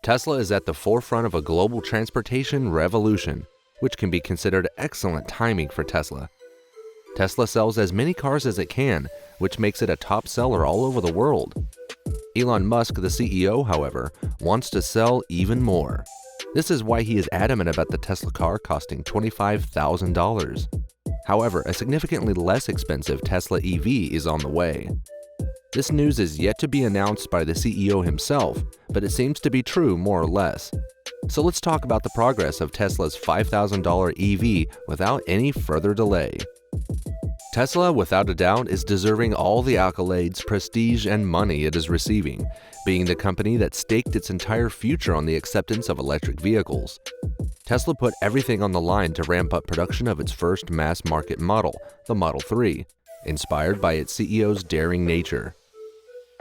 Tesla is at the forefront of a global transportation revolution, which can be considered excellent timing for Tesla. Tesla sells as many cars as it can, which makes it a top seller all over the world. Elon Musk, the CEO, however, wants to sell even more. This is why he is adamant about the Tesla car costing $25,000. However, a significantly less expensive Tesla EV is on the way. This news is yet to be announced by the CEO himself, but it seems to be true more or less. So let's talk about the progress of Tesla's $5,000 EV without any further delay. Tesla, without a doubt, is deserving all the accolades, prestige, and money it is receiving, being the company that staked its entire future on the acceptance of electric vehicles. Tesla put everything on the line to ramp up production of its first mass-market model, the Model 3, inspired by its CEO's daring nature.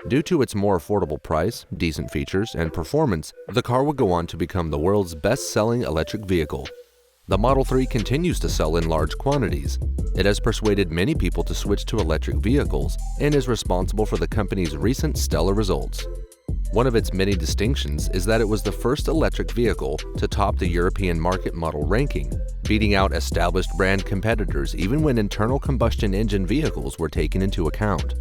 Due to its more affordable price, decent features, and performance, the car would go on to become the world's best-selling electric vehicle. The Model 3 continues to sell in large quantities. It has persuaded many people to switch to electric vehicles and is responsible for the company's recent stellar results. One of its many distinctions is that it was the first electric vehicle to top the European market model ranking, beating out established brand competitors even when internal combustion engine vehicles were taken into account.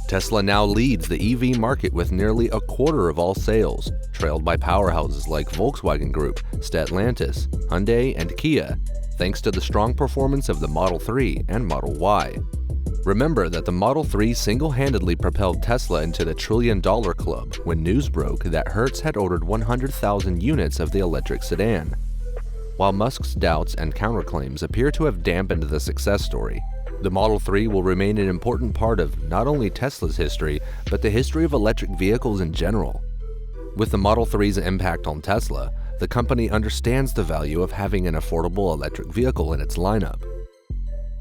Tesla now leads the EV market with nearly a quarter of all sales, trailed by powerhouses like Volkswagen Group, Stellantis, Hyundai, and Kia, thanks to the strong performance of the Model 3 and Model Y. Remember that the Model 3 single-handedly propelled Tesla into the $1 trillion club when news broke that Hertz had ordered 100,000 units of the electric sedan. While Musk's doubts and counterclaims appear to have dampened the success story, the Model 3 will remain an important part of not only Tesla's history, but the history of electric vehicles in general. With the Model 3's impact on Tesla, the company understands the value of having an affordable electric vehicle in its lineup.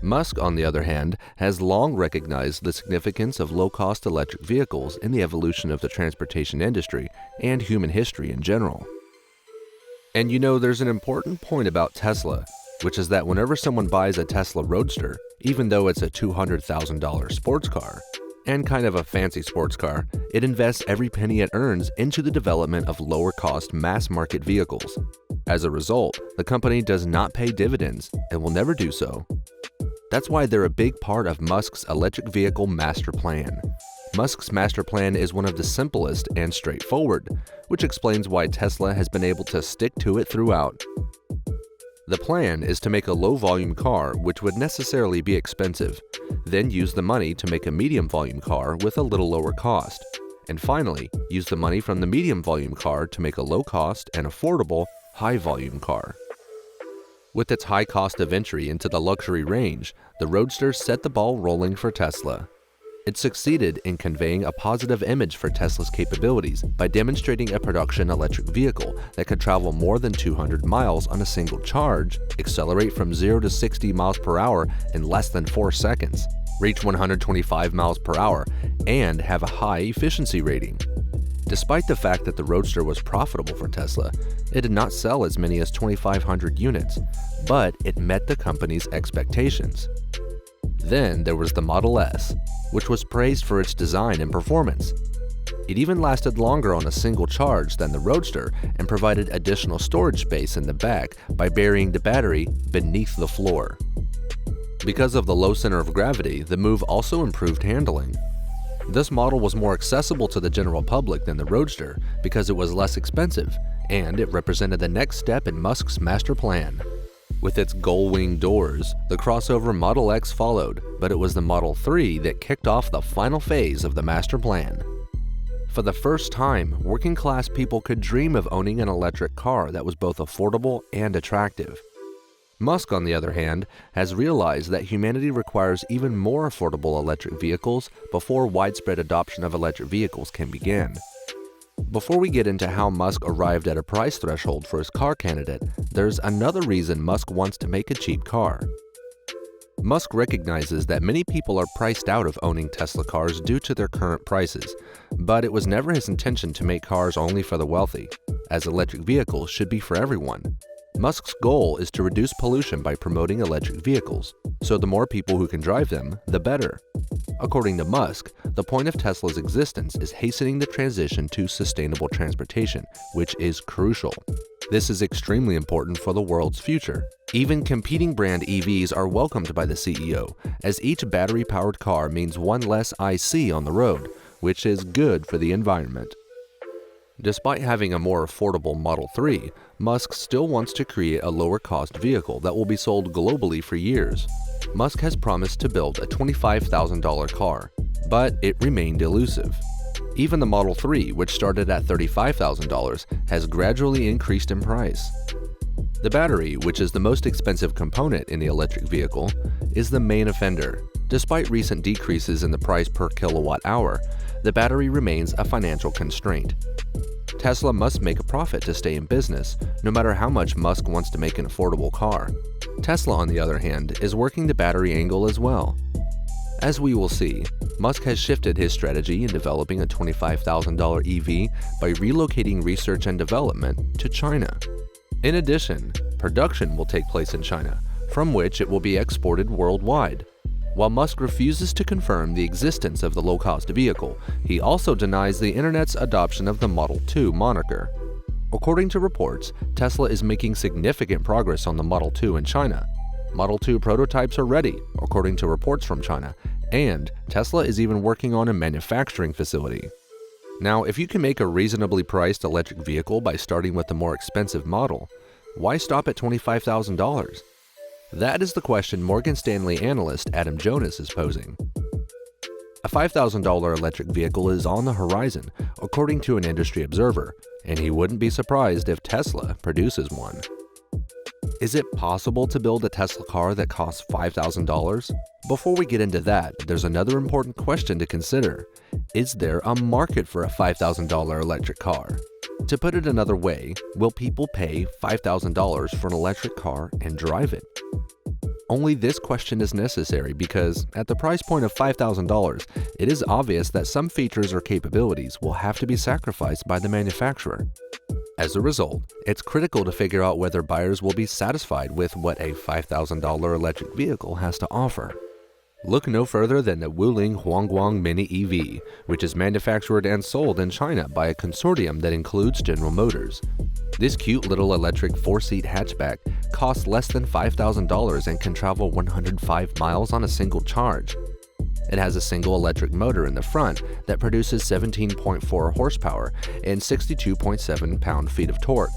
Musk, on the other hand, has long recognized the significance of low-cost electric vehicles in the evolution of the transportation industry and human history in general. And there's an important point about Tesla, which is that whenever someone buys a Tesla Roadster, even though it's a $200,000 sports car, and kind of a fancy sports car, it invests every penny it earns into the development of lower-cost mass-market vehicles. As a result, the company does not pay dividends and will never do so. That's why they're a big part of Musk's electric vehicle master plan. Musk's master plan is one of the simplest and straightforward, which explains why Tesla has been able to stick to it throughout. The plan is to make a low-volume car which would necessarily be expensive, then use the money to make a medium-volume car with a little lower cost, and finally, use the money from the medium-volume car to make a low-cost and affordable high-volume car. With its high cost of entry into the luxury range, the Roadster set the ball rolling for Tesla. It succeeded in conveying a positive image for Tesla's capabilities by demonstrating a production electric vehicle that could travel more than 200 miles on a single charge, accelerate from 0 to 60 miles per hour in less than 4 seconds, reach 125 miles per hour, and have a high efficiency rating. Despite the fact that the Roadster was profitable for Tesla, it did not sell as many as 2,500 units, but it met the company's expectations. Then there was the Model S, which was praised for its design and performance. It even lasted longer on a single charge than the Roadster and provided additional storage space in the back by burying the battery beneath the floor. Because of the low center of gravity, the move also improved handling. This model was more accessible to the general public than the Roadster because it was less expensive, and it represented the next step in Musk's master plan. With its gull-wing doors, the crossover Model X followed, but it was the Model 3 that kicked off the final phase of the master plan. For the first time, working-class people could dream of owning an electric car that was both affordable and attractive. Musk, on the other hand, has realized that humanity requires even more affordable electric vehicles before widespread adoption of electric vehicles can begin. Before we get into how Musk arrived at a price threshold for his car candidate, there's another reason Musk wants to make a cheap car. Musk recognizes that many people are priced out of owning Tesla cars due to their current prices, but it was never his intention to make cars only for the wealthy, as electric vehicles should be for everyone. Musk's goal is to reduce pollution by promoting electric vehicles, so the more people who can drive them, the better. According to Musk, the point of Tesla's existence is hastening the transition to sustainable transportation, which is crucial. This is extremely important for the world's future. Even competing brand EVs are welcomed by the CEO, as each battery-powered car means one less IC on the road, which is good for the environment. Despite having a more affordable Model 3, Musk still wants to create a lower-cost vehicle that will be sold globally for years. Musk has promised to build a $25,000 car, but it remained elusive. Even the Model 3, which started at $35,000, has gradually increased in price. The battery, which is the most expensive component in the electric vehicle, is the main offender. Despite recent decreases in the price per kilowatt hour, the battery remains a financial constraint. Tesla must make a profit to stay in business, no matter how much Musk wants to make an affordable car. Tesla, on the other hand, is working the battery angle as well. As we will see, Musk has shifted his strategy in developing a $25,000 EV by relocating research and development to China. In addition, production will take place in China, from which it will be exported worldwide. While Musk refuses to confirm the existence of the low-cost vehicle, he also denies the internet's adoption of the Model 2 moniker. According to reports, Tesla is making significant progress on the Model 2 in China. Model 2 prototypes are ready, according to reports from China, and Tesla is even working on a manufacturing facility. Now, if you can make a reasonably priced electric vehicle by starting with the more expensive model, why stop at $25,000? That is the question Morgan Stanley analyst Adam Jonas is posing. A $5,000 electric vehicle is on the horizon, according to an industry observer, and he wouldn't be surprised if Tesla produces one. Is it possible to build a Tesla car that costs $5,000? Before we get into that, there's another important question to consider. Is there a market for a $5,000 electric car? To put it another way, will people pay $5,000 for an electric car and drive it? Only this question is necessary because, at the price point of $5,000, it is obvious that some features or capabilities will have to be sacrificed by the manufacturer. As a result, it's critical to figure out whether buyers will be satisfied with what a $5,000 electric vehicle has to offer. Look no further than the Wuling Huangguang Mini EV, which is manufactured and sold in China by a consortium that includes General Motors. This cute little electric 4-seat hatchback costs less than $5,000 and can travel 105 miles on a single charge. It has a single electric motor in the front that produces 17.4 horsepower and 62.7 pound-feet of torque.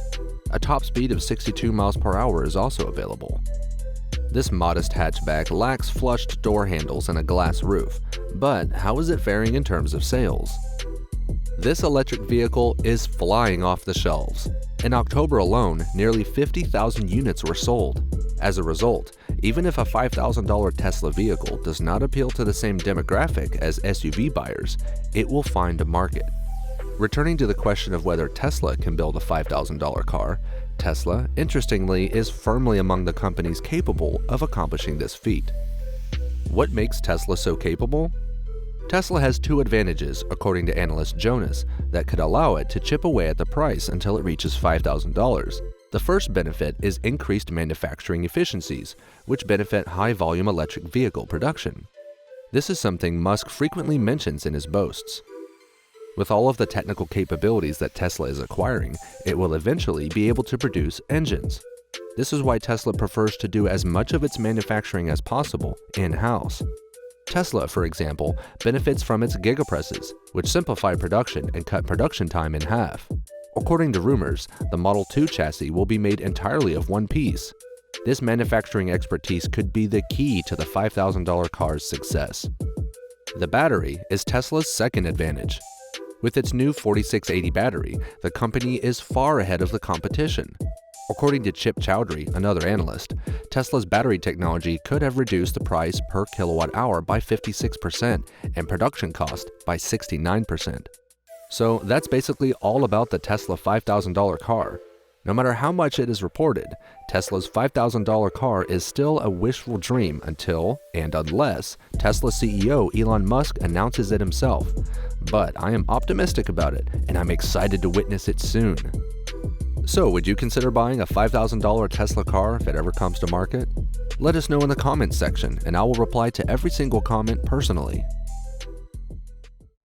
A top speed of 62 miles per hour is also available. This modest hatchback lacks flushed door handles and a glass roof, but how is it faring in terms of sales? This electric vehicle is flying off the shelves. In October alone, nearly 50,000 units were sold. As a result, even if a $5,000 Tesla vehicle does not appeal to the same demographic as SUV buyers, it will find a market. Returning to the question of whether Tesla can build a $5,000 car, Tesla, interestingly, is firmly among the companies capable of accomplishing this feat. What makes Tesla so capable? Tesla has two advantages, according to analyst Jonas, that could allow it to chip away at the price until it reaches $5,000. The first benefit is increased manufacturing efficiencies, which benefit high-volume electric vehicle production. This is something Musk frequently mentions in his boasts. With all of the technical capabilities that Tesla is acquiring, it will eventually be able to produce engines. This is why Tesla prefers to do as much of its manufacturing as possible in-house. Tesla, for example, benefits from its gigapresses, which simplify production and cut production time in half. According to rumors, the Model 2 chassis will be made entirely of one piece. This manufacturing expertise could be the key to the $5,000 car's success. The battery is Tesla's second advantage. With its new 4680 battery, the company is far ahead of the competition. According to Chip Chowdhury, another analyst, Tesla's battery technology could have reduced the price per kilowatt hour by 56% and production cost by 69%. So that's basically all about the Tesla $5,000 car. No matter how much it is reported, Tesla's $5,000 car is still a wishful dream until, and unless, Tesla CEO Elon Musk announces it himself. But I am optimistic about it, and I'm excited to witness it soon. So, would you consider buying a $5,000 Tesla car if it ever comes to market? Let us know in the comments section, and I will reply to every single comment personally.